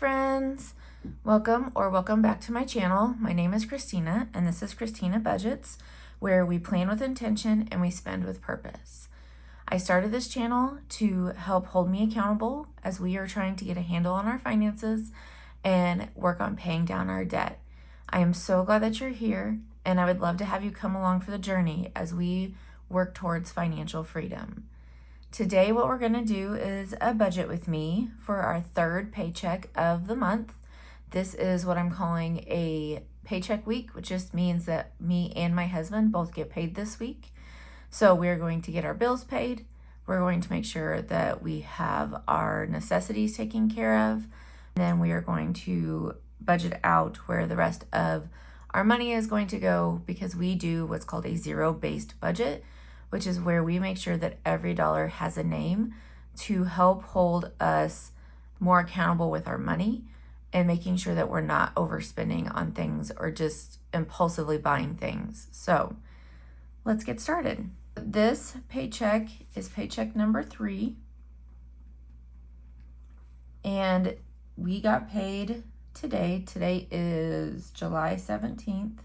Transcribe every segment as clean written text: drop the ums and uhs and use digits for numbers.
friends, welcome back to my channel. My name is Christina and this is Christina Budgets, where we plan with intention and we spend with purpose. I started this channel to help hold me accountable as we are trying to get a handle on our finances and work on paying down our debt. I am so glad that you're here and I would love to have you come along for the journey as we work towards financial freedom. Today, what we're going to do is a budget with me for our third paycheck of the month. This is what I'm calling a paycheck week, which just means that me and my husband both get paid this week. So we're going to get our bills paid. We're going to make sure that we have our necessities taken care of. And then we are going to budget out where the rest of our money is going to go, because we do what's called a zero-based budget, which is where we make sure that every dollar has a name to help hold us more accountable with our money and making sure that we're not overspending on things or just impulsively buying things. So let's get started. This paycheck is paycheck number 3. And we got paid today. Today is July 17th.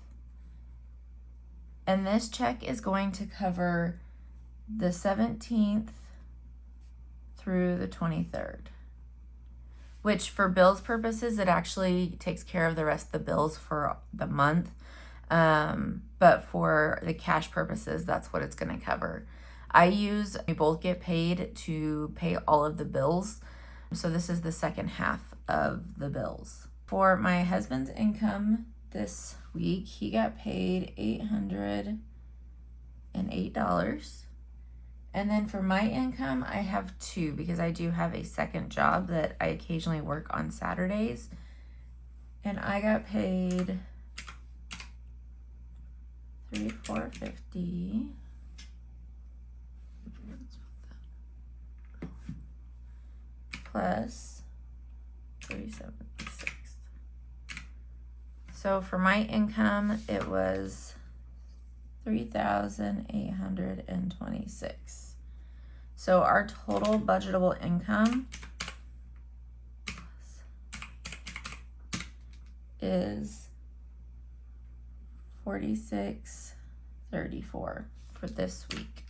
And this check is going to cover the 17th through the 23rd, which for bills purposes, it actually takes care of the rest of the bills for the month. But for the cash purposes, that's what it's going to cover. We both get paid to pay all of the bills. So this is the second half of the bills. For my husband's income this week, he got paid $808. And then for my income, I have 2 because I do have a second job that I occasionally work on Saturdays. And I got paid $3,450 plus $376. So for my income, it was $3,826. So our total budgetable income is $46.34 for this week.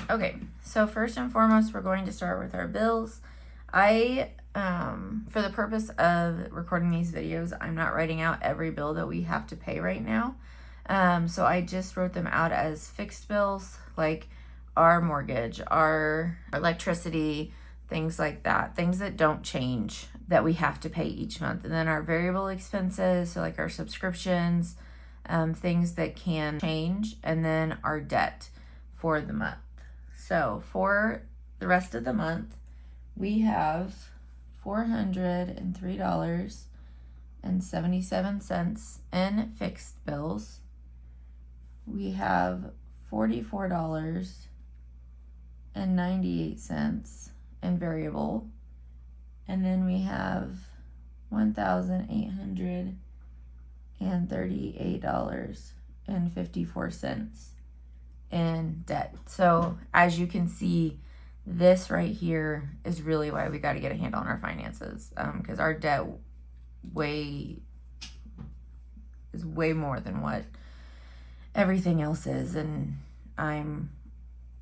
Okay, so first and foremost, we're going to start with our bills. For the purpose of recording these videos, I'm not writing out every bill that we have to pay right now. So I just wrote them out as fixed bills, like our mortgage, our electricity, things like that, things that don't change that we have to pay each month. And then our variable expenses, so like our subscriptions, things that can change, and then our debt for the month. So for the rest of the month, we have $403.77 in fixed bills. We have $44.98 in variable. And then we have $1,838.54 in debt. So as you can see, this right here is really why we got to get a handle on our finances, because our debt is way more than what everything else is, and I'm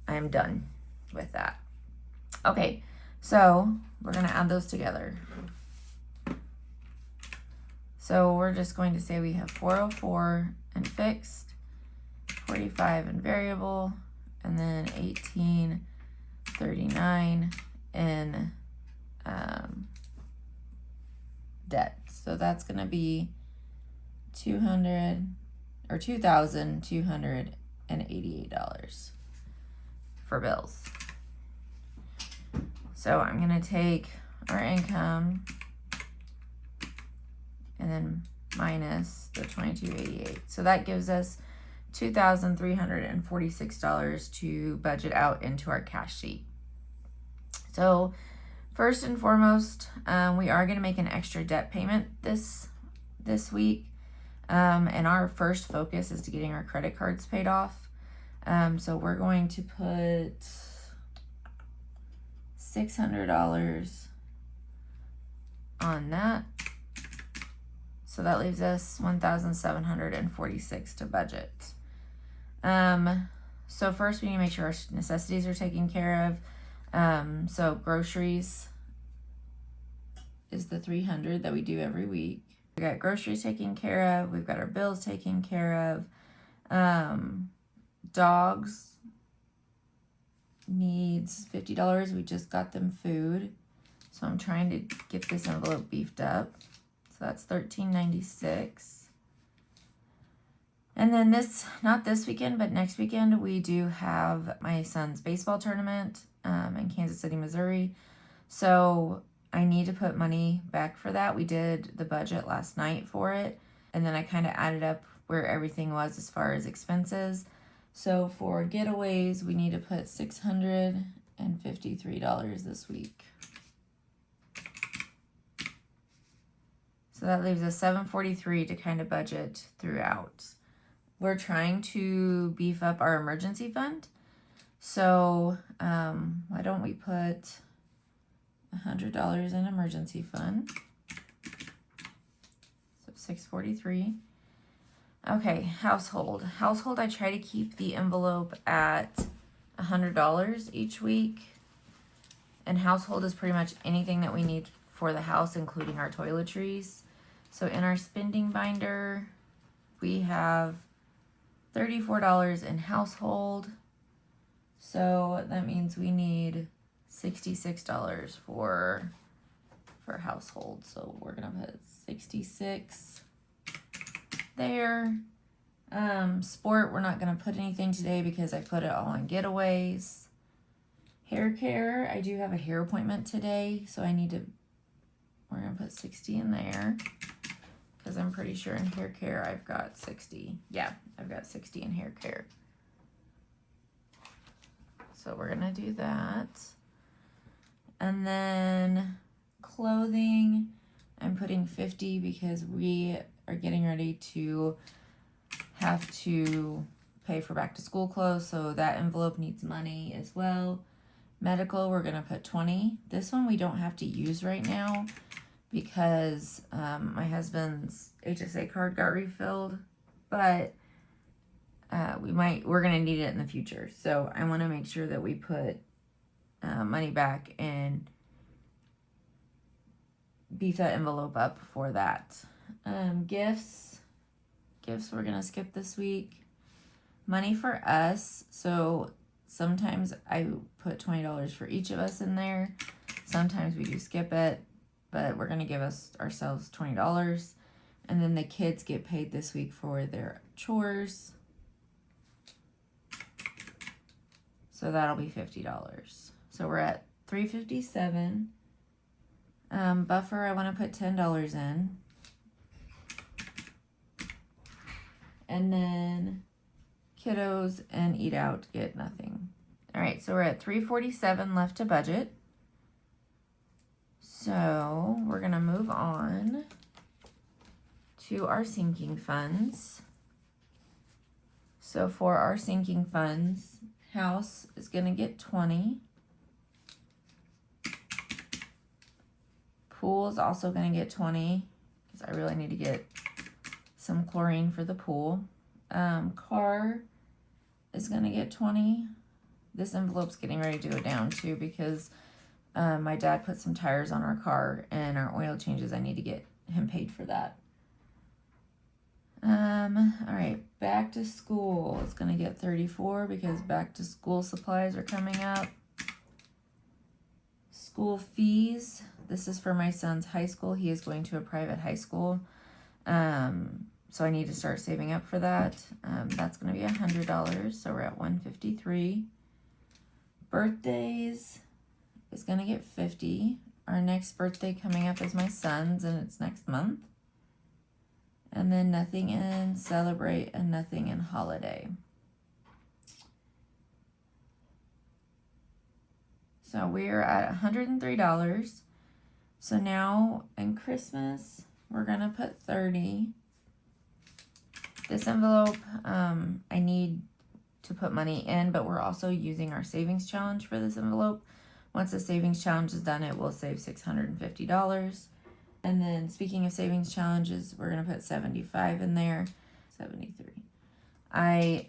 done with that. Okay, so we're gonna add those together. So we're just going to say we have 404 in fixed, 45 in variable, and then 1839 in debt. So that's gonna be $2,288 for bills. So I'm gonna take our income and then minus the $2,288. So that gives us $2,346 to budget out into our cash sheet. So first and foremost, we are going to make an extra debt payment this week. And our first focus is to getting our credit cards paid off. So we're going to put $600 on that. So that leaves us $1,746 to budget. So first we need to make sure our necessities are taken care of. So groceries is the $300 that we do every week. We got groceries taken care of. We've got our bills taken care of. Dogs needs $50. We just got them food. So I'm trying to get this envelope beefed up. So that's $13.96. And then not this weekend, but next weekend, we do have my son's baseball tournament in Kansas City, Missouri. So I need to put money back for that. We did the budget last night for it. And then I kind of added up where everything was as far as expenses. So for getaways, we need to put $653 this week. So that leaves us $743 to kind of budget throughout. We're trying to beef up our emergency fund. So why don't we put $100 in emergency fund? So $643. Okay, household. Household, I try to keep the envelope at $100 each week. And household is pretty much anything that we need for the house, including our toiletries. So in our spending binder, we have $34 in household. So that means we need $66 for household. So we're gonna put 66 there. Sport, we're not gonna put anything today because I put it all on getaways. Hair care, I do have a hair appointment today, so we're gonna put 60 in there because I'm pretty sure in hair care I've got 60. Yeah, I've got 60 in hair care. So we're gonna do that. And then clothing, I'm putting 50 because we are getting ready to have to pay for back to school clothes, so that envelope needs money as well. Medical, we're gonna put 20. This one we don't have to use right now because my husband's HSA card got refilled, but we're gonna need it in the future. So I wanna make sure that we put money back and beef that envelope up for that. Gifts, we're gonna skip this week. Money for us, so sometimes I put $20 for each of us in there. Sometimes we do skip it, but we're gonna give ourselves $20. And then the kids get paid this week for their chores. So that'll be $50. So we're at $357. Buffer, I wanna put $10 in. And then kiddos and eat out get nothing. All right, so we're at $347 left to budget. So we're gonna move on to our sinking funds. So for our sinking funds, house is gonna get 20. Pool is also gonna get 20 because I really need to get some chlorine for the pool. Car is gonna get 20. This envelope's getting ready to go down too because my dad put some tires on our car and our oil changes. I need to get him paid for that. All right, back to school. It's gonna get 34 because back to school supplies are coming up. School fees. This is for my son's high school. He is going to a private high school. So I need to start saving up for that. That's going to be $100. So we're at $153. Birthdays is going to get 50. Our next birthday coming up is my son's, and it's next month. And then nothing in celebrate and nothing in holiday. So we're at $103. So now in Christmas, we're gonna put 30. This envelope, I need to put money in, but we're also using our savings challenge for this envelope. Once the savings challenge is done, it will save $650. And then speaking of savings challenges, we're going to put 75 in there. 73. I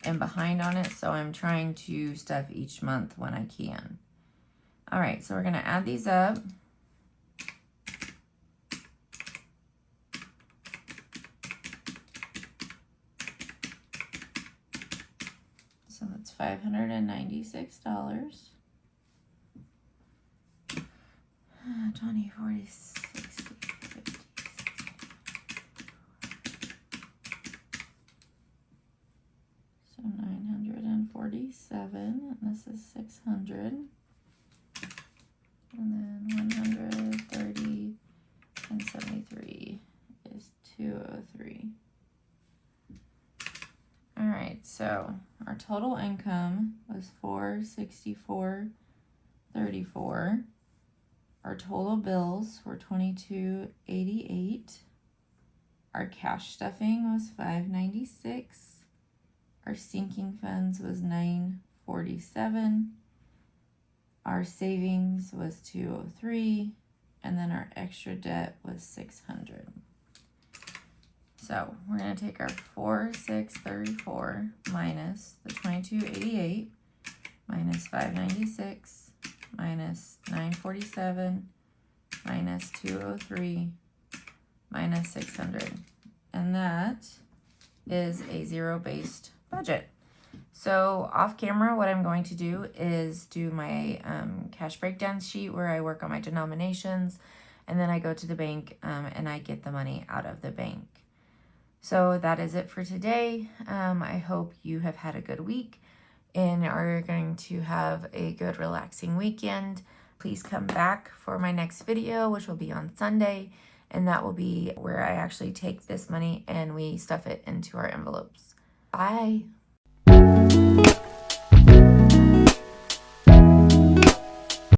am behind on it, so I'm trying to stuff each month when I can. All right, so we're going to add these up. So that's $596. 20, 40, 60, 50, 60. So 947, and this is 600. And then 130 and 73 is 203. All right, so our total income was $464.34. Our total bills were $22.88. Our cash stuffing was $596. Our sinking funds was $947. Our savings was $203, and then our extra debt was $600. So we're going to take our $464 minus the $22.88 minus $596 minus $947 minus $203 minus $600, and that is a zero-based budget. So off camera, what I'm going to do is do my cash breakdown sheet where I work on my denominations, and then I go to the bank and I get the money out of the bank. So that is it for today. I hope you have had a good week and are going to have a good relaxing weekend. Please come back for my next video, which will be on Sunday, and that will be where I actually take this money and we stuff it into our envelopes. Bye.